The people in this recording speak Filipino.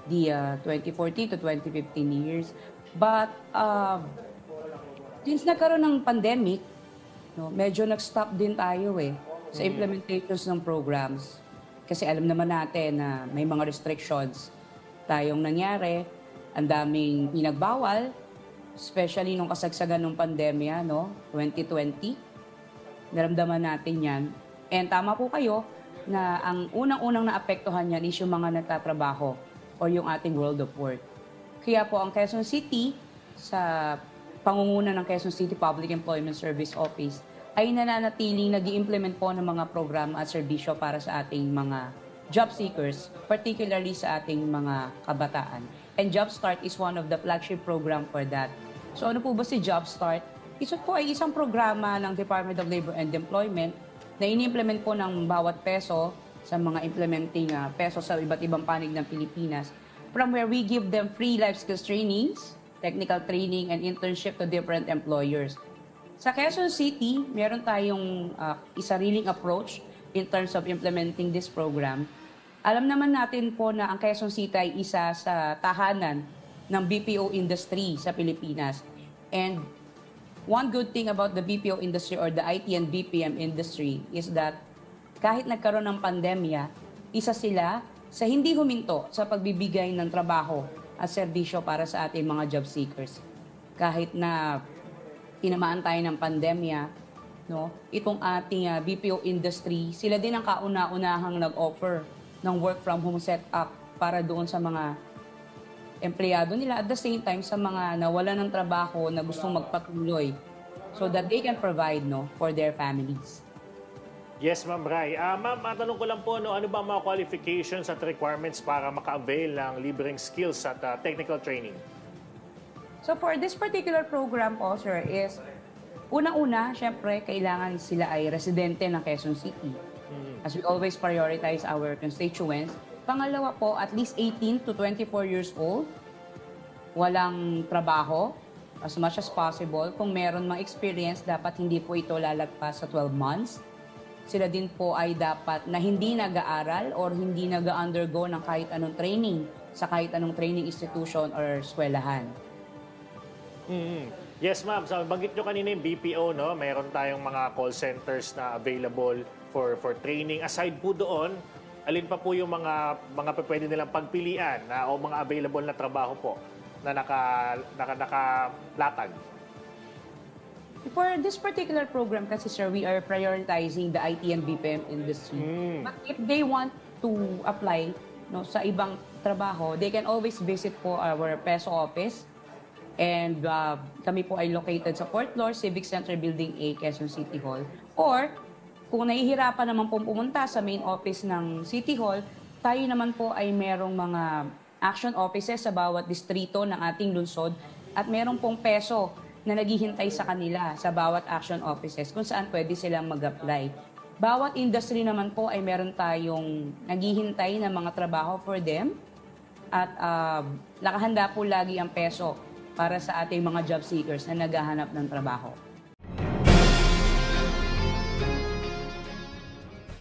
the 2014 to 2015 years. But since nagkaroon ng pandemic, no, medyo nag-stop din tayo sa implementations ng programs. Kasi alam naman natin na may mga restrictions tayong nangyari, ang daming pinagbawal, especially nung kasagsagan ng pandemya, no, 2020. Naramdaman natin yan. And tama po kayo na ang unang-unang naapektuhan yan is yung mga nagtatrabaho o yung ating world of work. Kaya po ang Quezon City, sa pangunguna ng Quezon City Public Employment Service Office, ay nananatiling nag-i-implement po ng mga programa at serbisyo para sa ating mga job seekers, particularly sa ating mga kabataan. And Job Start is one of the flagship program for that. So ano po ba si Job Start? Ito po ay isang programa ng Department of Labor and Employment na ini-implement po ng bawat peso sa mga implementing peso sa iba't ibang panig ng Pilipinas, from where we give them free life skills trainings, technical training, and internship to different employers. Sa Quezon City, meron tayong isariling approach in terms of implementing this program. Alam naman natin po na ang Quezon City ay isa sa tahanan ng BPO industry sa Pilipinas. And one good thing about the BPO industry or the IT and BPM industry is that kahit nagkaroon ng pandemya, isa sila sa hindi huminto sa pagbibigay ng trabaho at serbisyo para sa ating mga job seekers. Kahit na tinamaan tayo ng pandemya, no, itong ating BPO industry, sila din ang kauna-unahang nag-offer ng work from home setup para doon sa mga empleyado nila, at the same time sa mga nawalan ng trabaho na gustong magpatuloy so that they can provide, no, for their families. Yes, Ma'am Rai. Ma'am, matanong ko lang po, ano ba ang mga qualifications at requirements para maka-avail ng libreng skills at technical training? So for this particular program po, sir, is unang-una, syempre, kailangan sila ay residente ng Quezon City. As we always prioritize our constituents. Pangalawa po, at least 18 to 24 years old, walang trabaho, as much as possible. Kung meron mga experience, dapat hindi po ito lalagpas sa 12 months. Sila din po ay dapat na hindi nag-aaral or hindi nag-undergo ng kahit anong training sa kahit anong training institution or eskwelahan. Yes, ma'am. So, banggit nyo kanina yung BPO, no? Mayroon tayong mga call centers na available for training. Aside po doon, alin pa po yung mga pwede nilang pagpilian o mga available na trabaho po na nakalatag? For this particular program kasi, sir, we are prioritizing the IT and BPM industry. But if they want to apply, no, sa ibang trabaho, they can always visit po our PESO office. And kami po ay located sa 4th floor, Civic Center Building A, Quezon City Hall. Or kung nahihirapan naman pong pumunta sa main office ng City Hall, tayo naman po ay merong mga action offices sa bawat distrito ng ating lungsod at merong pong peso na naghihintay sa kanila sa bawat action offices kung saan pwede silang mag-apply. Bawat industry naman po ay meron tayong naghihintay na mga trabaho for them at nakahanda po lagi ang peso para sa ating mga job seekers na naghahanap ng trabaho.